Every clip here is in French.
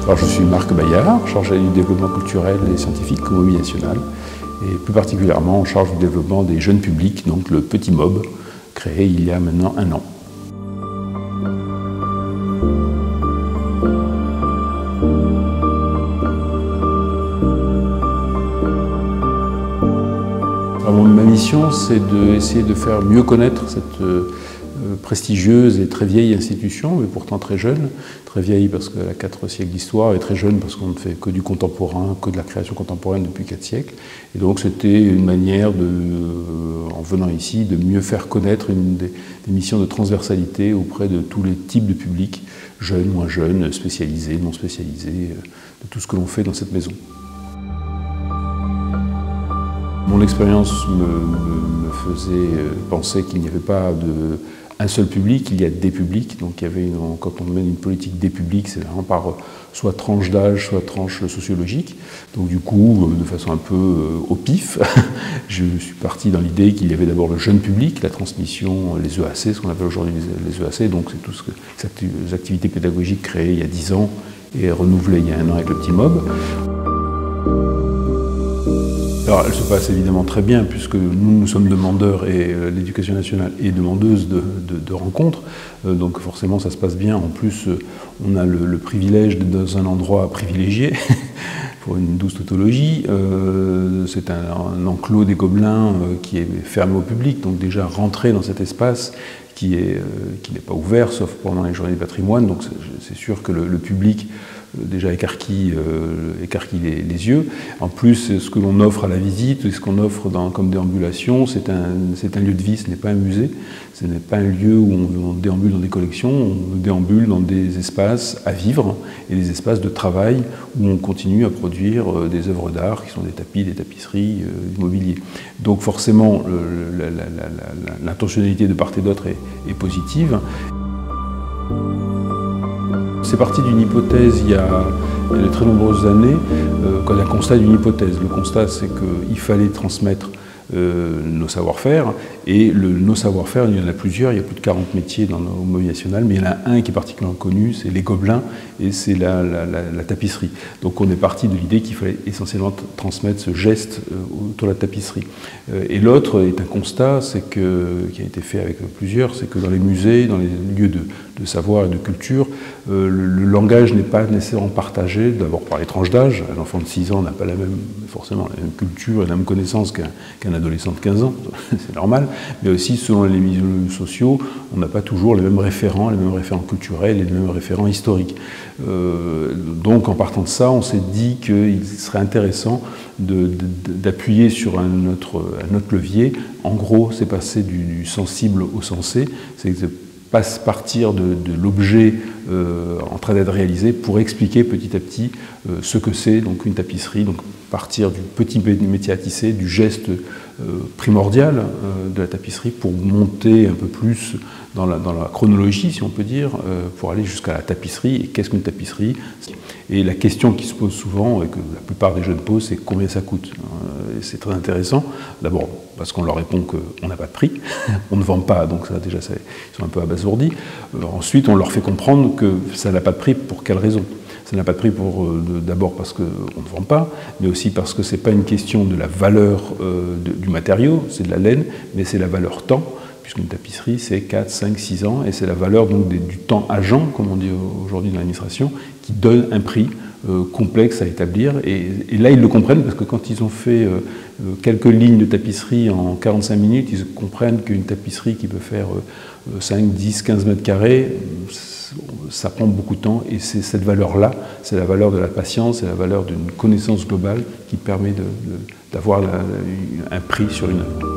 Alors, je suis Marc Bayard, chargé du développement culturel et scientifique au Mobilier National, et plus particulièrement en charge du développement des jeunes publics, donc le Petit Mob, créé il y a maintenant 1 an. Alors, ma mission, c'est d'essayer de faire mieux connaître cette prestigieuse et très vieille institution, mais pourtant très jeune. Très vieille parce qu'elle a 4 siècles d'histoire, et très jeune parce qu'on ne fait que du contemporain, que de la création contemporaine depuis 4 siècles. Et donc c'était une manière, en venant ici, de mieux faire connaître des missions de transversalité auprès de tous les types de publics, jeunes, moins jeunes, spécialisés, non spécialisés, de tout ce que l'on fait dans cette maison. Mon expérience me faisait penser qu'il n'y avait pas un seul public, il y a des publics. Donc il y avait quand on mène une politique des publics, c'est vraiment par soit tranche d'âge, soit tranche sociologique. Donc du coup, de façon un peu au pif, je suis parti dans l'idée qu'il y avait d'abord le jeune public, la transmission, les EAC, ce qu'on appelle aujourd'hui les EAC, donc c'est tout ces activités pédagogiques créées il y a 10 ans et renouvelées il y a 1 an avec le Petit Mob. Alors, elle se passe évidemment très bien puisque nous sommes demandeurs et l'Éducation nationale est demandeuse de rencontres. Donc forcément ça se passe bien. En plus, on a le privilège d'être dans un endroit privilégié pour une douce tautologie. C'est un enclos des Gobelins qui est fermé au public. Donc déjà rentrer dans cet espace qui n'est pas ouvert sauf pendant les journées du patrimoine. Donc c'est sûr que le public déjà écarquille les yeux. En plus, ce que l'on offre à la visite, ce qu'on offre comme déambulation, c'est un lieu de vie, ce n'est pas un musée, ce n'est pas un lieu où on déambule dans des collections, on déambule dans des espaces à vivre et des espaces de travail où on continue à produire des œuvres d'art qui sont des tapis, des tapisseries, du mobilier. Donc forcément, l'intentionnalité de part et d'autre est positive. C'est parti d'une hypothèse il y a de très nombreuses années, un constat d'une hypothèse. Le constat, c'est qu'il fallait transmettre nos savoir-faire, et nos savoir-faire, il y en a plusieurs, il y a plus de 40 métiers au Mobilier National, mais il y en a un qui est particulièrement connu, c'est les Gobelins, et c'est la tapisserie. Donc on est parti de l'idée qu'il fallait essentiellement transmettre ce geste autour de la tapisserie. Et l'autre est un constat, qui a été fait avec plusieurs, c'est que dans les musées, dans les lieux de savoir et de culture, le langage n'est pas nécessairement partagé, d'abord par les tranches d'âge. Un enfant de 6 ans n'a pas forcément la même culture et la même connaissance qu'un adolescent de 15 ans, c'est normal, mais aussi selon les milieux sociaux, on n'a pas toujours les mêmes référents culturels et les mêmes référents historiques. Donc en partant de ça, on s'est dit qu'il serait intéressant d'appuyer sur un autre levier. En gros, c'est passer du sensible au sensé, c'est partir de l'objet en train d'être réalisé pour expliquer petit à petit ce que c'est donc une tapisserie, donc partir du petit métier à tisser, du geste primordial de la tapisserie pour monter un peu plus dans la chronologie, si on peut dire, pour aller jusqu'à la tapisserie. Et qu'est-ce qu'une tapisserie? Et la question qui se pose souvent, et que la plupart des jeunes posent, c'est combien ça coûte? Et c'est très intéressant, d'abord parce qu'on leur répond qu'on n'a pas de prix, on ne vend pas, donc ça déjà ils sont un peu abasourdis. Ensuite, on leur fait comprendre que ça n'a pas de prix, pour quelle raison? Ça n'a pas de prix d'abord parce qu'on ne vend pas, mais aussi parce que ce n'est pas une question de la valeur du matériau, c'est de la laine, mais c'est la valeur temps, puisqu'une tapisserie c'est 4, 5, 6 ans, et c'est la valeur donc du temps agent, comme on dit aujourd'hui dans l'administration, qui donne un prix complexe à établir. Et là ils le comprennent, parce que quand ils ont fait quelques lignes de tapisserie en 45 minutes, ils comprennent qu'une tapisserie qui peut faire 5, 10, 15 mètres carrés, ça prend beaucoup de temps, et c'est cette valeur-là, c'est la valeur de la patience, c'est la valeur d'une connaissance globale qui permet d'avoir un prix sur une œuvre.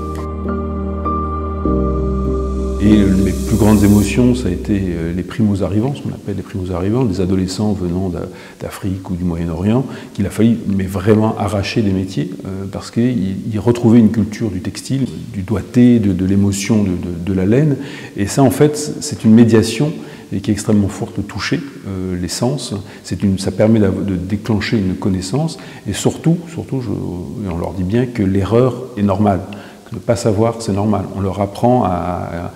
Et mes plus grandes émotions, ça a été les primo-arrivants, ce qu'on appelle les primo-arrivants, des adolescents venant d'Afrique ou du Moyen-Orient, qu'il a fallu vraiment arracher des métiers, parce qu'ils retrouvaient une culture du textile, du doigté, de l'émotion de la laine. Et ça, en fait, c'est une médiation et qui est extrêmement forte de toucher les sens. Ça permet de déclencher une connaissance, et surtout on leur dit bien que l'erreur est normale. Ne pas savoir, c'est normal. On leur apprend à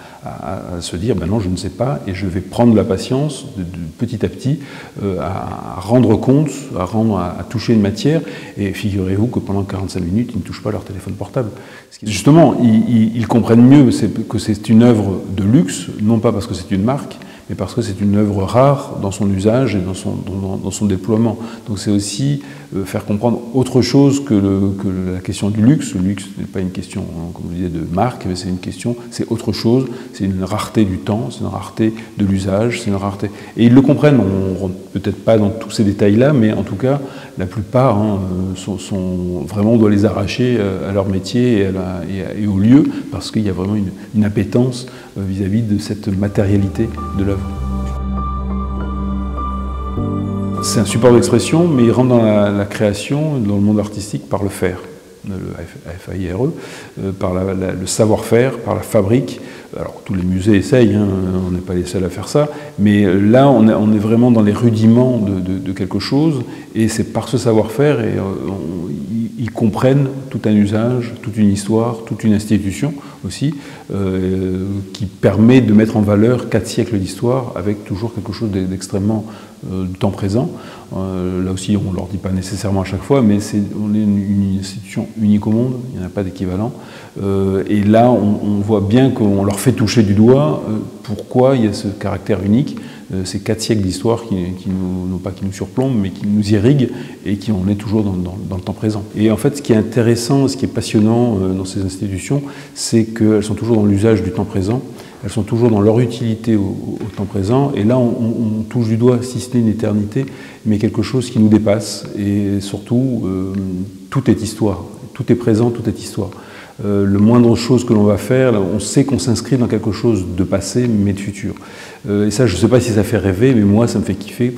se dire, ben non, je ne sais pas, et je vais prendre la patience de petit à petit à rendre compte, à toucher une matière. Et figurez-vous que pendant 45 minutes, ils ne touchent pas leur téléphone portable. Justement, ils comprennent mieux que c'est une œuvre de luxe, non pas parce que c'est une marque, mais parce que c'est une œuvre rare dans son usage et dans son déploiement. Donc c'est aussi faire comprendre autre chose que la question du luxe. Le luxe n'est pas une question, comme vous disiez, de marque, mais c'est une question, c'est autre chose, c'est une rareté du temps, c'est une rareté de l'usage, c'est une rareté... Et ils le comprennent, on ne rentre peut-être pas dans tous ces détails-là, mais en tout cas, la plupart vraiment, on doit les arracher à leur métier et au lieu, parce qu'il y a vraiment une appétence vis-à-vis de cette matérialité de l'œuvre. C'est un support d'expression, mais il rentre dans la création, dans le monde artistique, par le faire, le F-A-I-R-E, par le savoir-faire, par la fabrique. Alors tous les musées essayent, hein, on n'est pas les seuls à faire ça, mais là on est vraiment dans les rudiments de quelque chose, et c'est par ce savoir-faire, et ils comprennent tout un usage, toute une histoire, toute une institution aussi, qui permet de mettre en valeur 4 siècles d'histoire avec toujours quelque chose d'extrêmement temps présent. Là aussi, on ne leur dit pas nécessairement à chaque fois, mais on est une institution unique au monde, il n'y en a pas d'équivalent. Et là, on voit bien qu'on leur fait toucher du doigt pourquoi il y a ce caractère unique, ces 4 siècles d'histoire non pas qui nous surplombent, mais qui nous irriguent et qui on est toujours dans le temps présent. Et en fait, ce qui est intéressant, ce qui est passionnant dans ces institutions, c'est qu'elles sont toujours dans l'usage du temps présent. Elles sont toujours dans leur utilité au temps présent, et là on touche du doigt, si ce n'est une éternité, mais quelque chose qui nous dépasse, et surtout, tout est histoire, tout est présent, tout est histoire. Le moindre chose que l'on va faire, on sait qu'on s'inscrit dans quelque chose de passé, mais de futur. Et ça, je ne sais pas si ça fait rêver, mais moi, ça me fait kiffer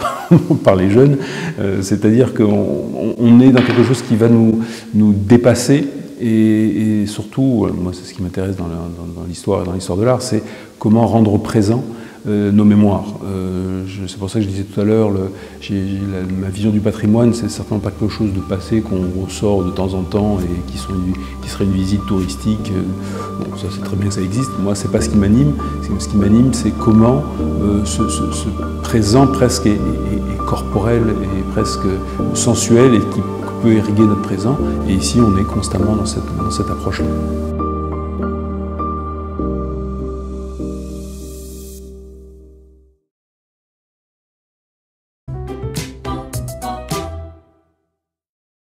par les jeunes. C'est-à-dire qu'on est dans quelque chose qui va nous dépasser, et surtout, moi c'est ce qui m'intéresse dans l'histoire et dans l'histoire de l'art, c'est comment rendre présent nos mémoires. C'est pour ça que je disais tout à l'heure, ma vision du patrimoine, c'est certainement pas quelque chose de passé qu'on ressort de temps en temps et qui serait une visite touristique. Bon, ça c'est très bien que ça existe. Moi, c'est pas ce qui m'anime. Ce qui m'anime, c'est comment ce présent presque est corporel et presque sensuel et qui peut irriguer notre présent. Et ici, on est constamment dans cette approche-là.